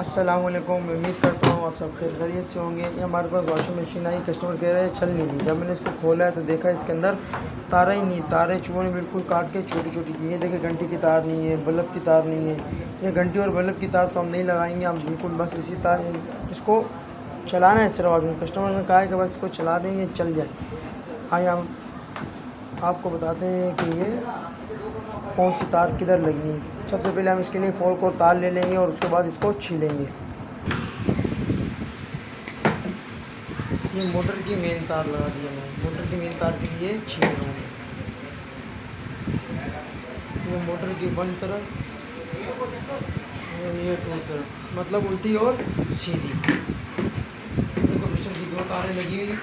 अस्सलाम वालेकुम। उम्मीद करता हूँ आप सब खैरियत से होंगे। ये हमारे पास वॉशिंग मशीन आई, कस्टमर कह रहे हैं चल नहीं रही। जब मैंने इसको खोला है तो देखा इसके अंदर तारा ही नहीं, तारे चूहों ने बिल्कुल काट के छोटी छोटी की। ये देखे घंटी की तार नहीं है, बल्ब की तार नहीं है। ये घंटी और बल्ब की तार तो हम नहीं लगाएंगे, हम बिल्कुल बस इसी तार इसको चलाना है सिर्फ। आज कस्टमर ने कहा है कि बस इसको चला दें, ये चल जाए। आइए हम आपको बताते हैं कि ये कौन सी तार किधर लगनी है। सबसे पहले हम इसके लिए फोल को तार ले लेंगे और उसके बाद इसको छीलेंगे। ये मोटर की मेन तार लगा दी है, मैं मोटर की मेन तार के लिए छील रहा हूँ। ये मोटर की वन तरफ और ये टू तरफ, मतलब उल्टी और सीधी। देखो पिस्टन की दो तारें लगी हुई,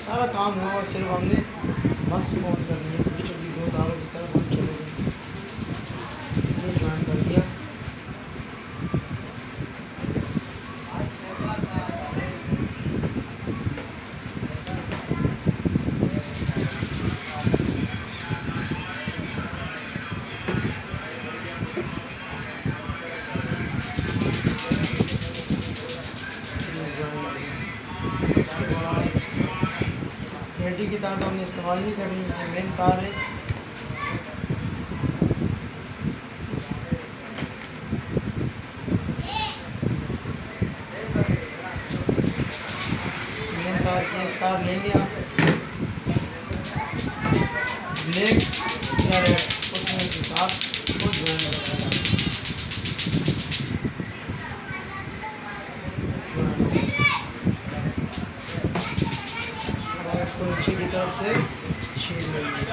सारा काम हुआ और सिर्फ हमने बस ऑन कर लिया। पिस्टन की दो तारों की तरफ हम चले गए, ये ज्वाइन कर दिया। घंटी की तार तो हमने इस्तेमाल नहीं करनी, ये मेन तार है। मेन तार की एक तार लेंगे आप, ब्लैक या रेड उसमें से साथ को ज्वाइन करना है। और उसको नीचे की तरफ से छील लेंगे।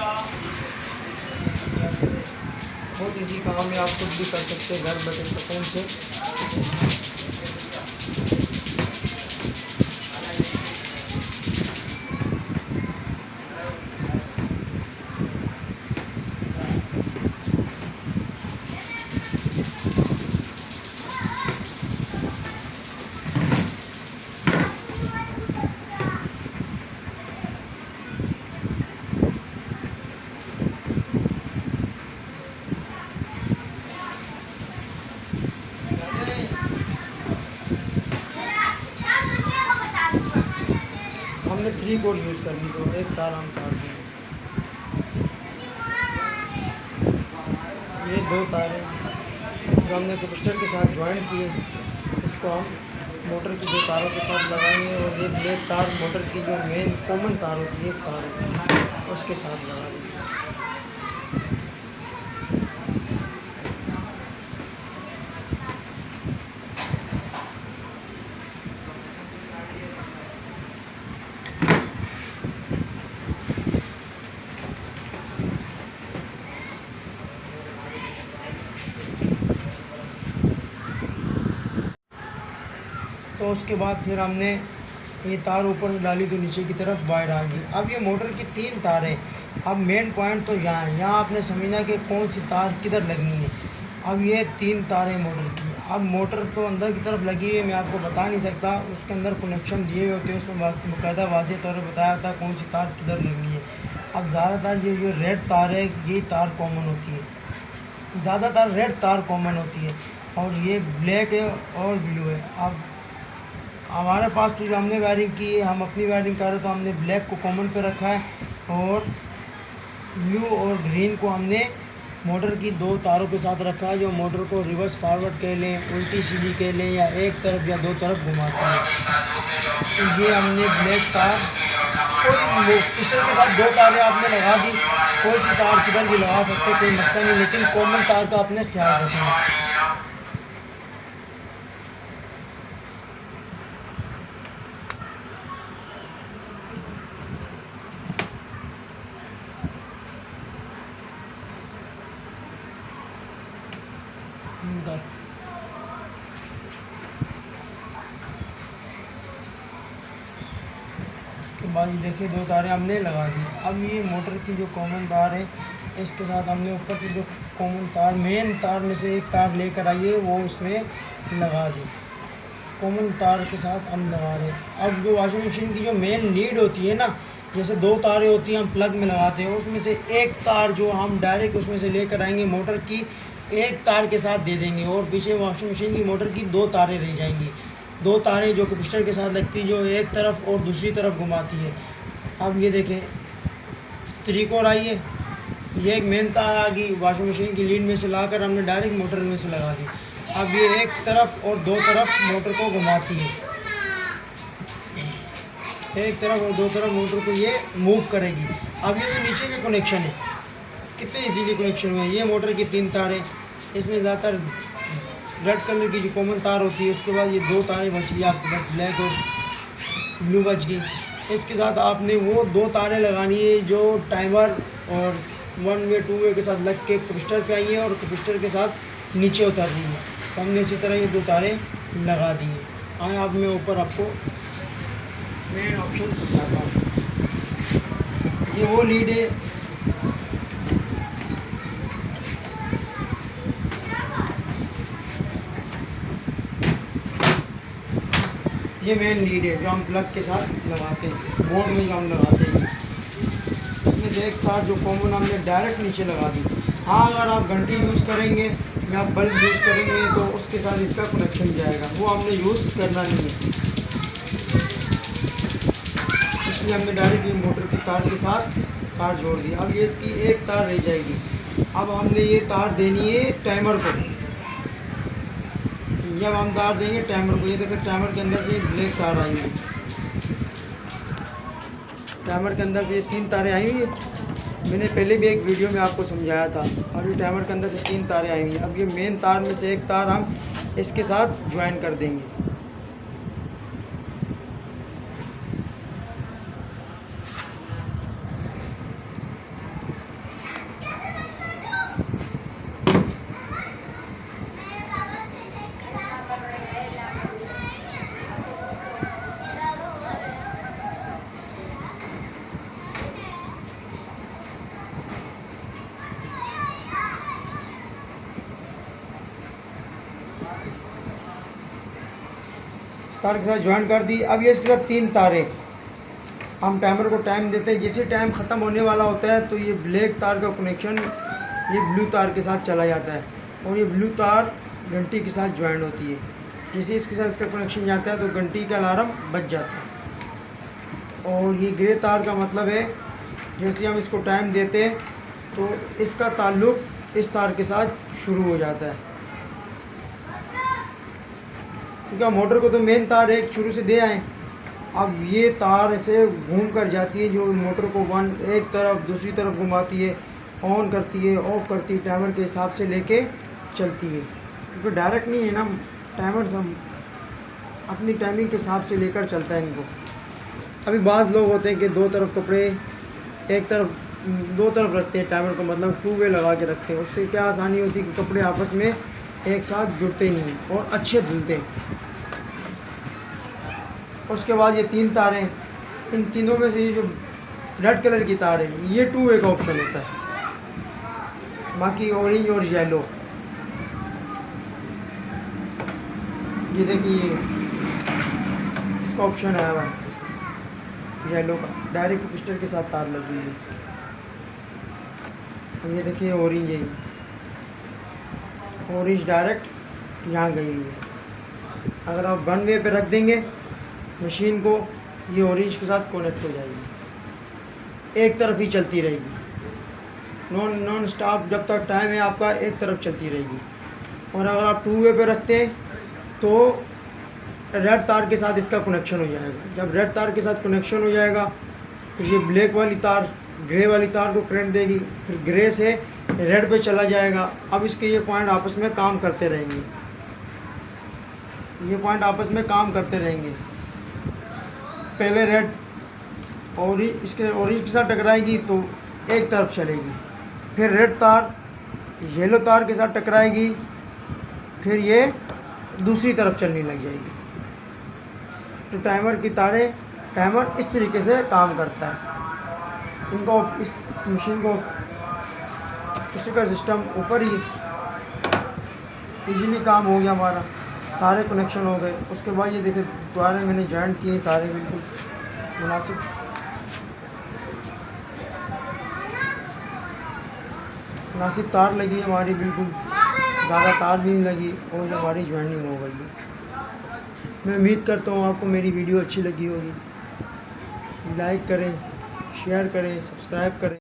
बहुत इजी काम है, आप खुद भी कर सकते हैं घर बैठे सुकून से। हमने 3 कोड यूज़ करनी, तो एक तार हम काट देंगे। ये दो तारें जो हमने कैपेसिटर के साथ ज्वाइन किए, इसको हम मोटर की दो तारों के साथ लगाएंगे। और ये ब्लैक तार मोटर की जो मेन कॉमन तार होती है, एक तार होती है, उसके साथ लगा देंगे। तो उसके बाद फिर हमने ये तार ऊपर से डाली तो नीचे की तरफ वायर आ गई। अब ये मोटर की 3 तारें, अब मेन पॉइंट तो यहाँ है, यहाँ आपने समझना कि कौन सी तार किधर लगनी है। अब ये 3 तारें मोटर की, अब मोटर तो अंदर की तरफ लगी है, मैं आपको बता नहीं सकता, उसके अंदर कनेक्शन दिए हुए होते हैं, उसमें बाकायदा वाज़ेह तौर पर बताया होता है कौन सी तार किधर लगनी है। अब ज़्यादातर ये जो रेड तार है, ये तार कॉमन होती है, ज़्यादातर रेड तार कॉमन होती है, और ये ब्लैक है और ब्लू है। अब हमारे पास तो जो हमने वायरिंग की है, हम अपनी वायरिंग कर रहे तो हमने ब्लैक को कॉमन पे रखा है, और ब्लू और ग्रीन को हमने मोटर की 2 तारों के साथ रखा है, जो मोटर को रिवर्स फॉरवर्ड कह लें, उल्टी सीधी कह लें, या एक तरफ या 2 तरफ घुमाती है। तो ये हमने ब्लैक तार, कोई पिस्टन के साथ 2 तारें आपने लगा दी, कोई सी तार किधर भी लगा सकते, कोई मसला नहीं, लेकिन कॉमन तार का आपने ख्याल रखना है। उसके बाद ये देखिए 2 तारें हमने लगा दी। अब ये मोटर की जो कॉमन तार है, इसके साथ हमने ऊपर से जो कॉमन तार, मेन तार में से एक तार लेकर आइए, वो इसमें लगा दी। कॉमन तार के साथ हम लगा रहे हैं। अब जो वॉशिंग मशीन की जो मेन लीड होती है ना, जैसे 2 तारें होती हैं हम प्लग में लगाते हैं, उसमें से एक तार जो हम डायरेक्ट उसमें से लेकर आएंगे मोटर की एक तार के साथ दे देंगे और पीछे वॉशिंग मशीन की मोटर की दो तारें रह जाएंगी। दो तारें जो कैपेसिटर के साथ लगती है, जो एक तरफ और दूसरी तरफ घुमाती है। अब ये देखें त्रिकोण आई है, ये एक मेन तार आ गई वॉशिंग मशीन की लीड में से लाकर हमने डायरेक्ट मोटर में से लगा दी। अब ये एक तरफ और दो तरफ मोटर को घुमाती है, एक तरफ और दो तरफ मोटर को ये मूव करेगी। अब ये जो नीचे के कनेक्शन है कितने इजीली कनेक्शन हुए हैं। ये मोटर की 3 तारें, इसमें ज़्यादातर रेड कलर की जो कॉमन तार होती है, उसके बाद ये 2 तारें बच गई आपके पास, ब्लैक और ब्लू बच गई। इसके साथ आपने वो 2 तारें लगानी है जो टाइमर और 1 वे 2 वे के साथ लग के कैपेसिटर पे आई है और कैपेसिटर के साथ नीचे उतर रही है। तो हमने इसी तरह ये 2 तारें लगा दी हैं। आए अब मैं ऊपर आपको मेन ऑप्शन समझाता हूँ। ये वो लीड है, ये मेन लीड है जो हम प्लग के साथ लगाते हैं, बोर्ड में जो हम लगाते हैं। इसमें से एक तार जो कॉमन हमने डायरेक्ट नीचे लगा दी। हाँ, अगर आप घंटी यूज़ करेंगे या बल्ब यूज़ करेंगे तो उसके साथ इसका कनेक्शन जाएगा, वो हमने यूज़ करना नहीं है। इसलिए हमने डायरेक्ट ये मोटर की तार के साथ तार जोड़ दी। अब ये इसकी एक तार रह जाएगी। अब हमने ये तार देनी है टाइमर को। जब हम तार देंगे टाइमर को, ये देखो टाइमर के अंदर से ब्लैक तार आएंगी। टाइमर के अंदर से ये 3 तारें आई हुई है। मैंने पहले भी एक वीडियो में आपको समझाया था। अब ये टाइमर के अंदर से 3 तारें आई हुई हैं। अब ये मेन तार में से एक तार हम इसके साथ ज्वाइन कर देंगे। तार के साथ ज्वाइन कर दी। अब ये इसके साथ 3 तारें, हम टाइमर को टाइम देते हैं। जैसे टाइम ख़त्म होने वाला होता है तो ये ब्लैक तार का कनेक्शन ये ब्लू तार के साथ चला जाता है और ये ब्लू तार घंटी के साथ ज्वाइन होती है। जैसे इसके साथ इसका कनेक्शन जाता है तो घंटी का अलार्म बज जाता है। और ये ग्रे तार का मतलब है जैसे हम इसको टाइम देते हैं तो इसका ताल्लुक़ इस तार के साथ शुरू हो जाता है, क्योंकि मोटर को तो मेन तार एक शुरू से दे आए। अब ये तार ऐसे घूम कर जाती है जो मोटर को एक तरफ दूसरी तरफ घुमाती है, ऑन करती है, ऑफ़ करती है, टाइमर के हिसाब से लेके चलती है। क्योंकि डायरेक्ट नहीं है ना, टाइमर सब अपनी टाइमिंग के हिसाब से लेकर चलता है इनको। अभी बाज़ लोग होते हैं कि 2 तरफ कपड़े एक तरफ 2 तरफ रखते हैं टाइमर को, मतलब 2 वे लगा के रखते हैं। उससे क्या आसानी होती है कि कपड़े आपस में एक साथ जुड़ते नहीं हैं और अच्छे धुलते हैं। उसके बाद ये 3 तारें, इन तीनों में से ये जो रेड कलर की तार है ये 2 वे का ऑप्शन होता है, बाकी ऑरेंज और येलो। ये देखिए इसका ऑप्शन आया हुआ है येलो का, डायरेक्ट कैपेसिटर के साथ तार लगी हुई है इसकी। अब ये देखिए ऑरेंज है, ऑरेंज डायरेक्ट यहाँ गई हुई है। अगर आप 1 वे पे रख देंगे मशीन को, ये ऑरेंज के साथ कनेक्ट हो जाएगी, एक तरफ ही चलती रहेगी। नॉन स्टॉप जब तक टाइम है आपका एक तरफ चलती रहेगी। और अगर आप 2 वे पे रखते हैं तो रेड तार के साथ इसका कनेक्शन हो जाएगा। जब रेड तार के साथ कनेक्शन हो जाएगा तो ये ब्लैक वाली तार ग्रे वाली तार को करंट देगी, फिर ग्रे से रेड पे चला जाएगा। अब इसके ये पॉइंट आपस में काम करते रहेंगे, ये पॉइंट आपस में काम करते रहेंगे। पहले रेड और इसके ऑरेंज के साथ टकराएगी तो एक तरफ चलेगी, फिर रेड तार येलो तार के साथ टकराएगी, फिर ये दूसरी तरफ चलने लग जाएगी। तो टाइमर की तारें, टाइमर इस तरीके से काम करता है। इनको इस मशीन को स्टिकर सिस्टम ऊपर ही इजीली काम हो गया हमारा, सारे कनेक्शन हो गए। उसके बाद ये देखिए तारें मैंने जॉइंट किए, तारें बिल्कुल मुनासिब मुनासिब तार लगी है हमारी बिल्कुल। ज़्यादा तार भी नहीं लगी और हमारी ज्वाइनिंग हो गई। मैं उम्मीद करता हूँ आपको मेरी वीडियो अच्छी लगी होगी। लाइक करें, शेयर करें, सब्सक्राइब करें।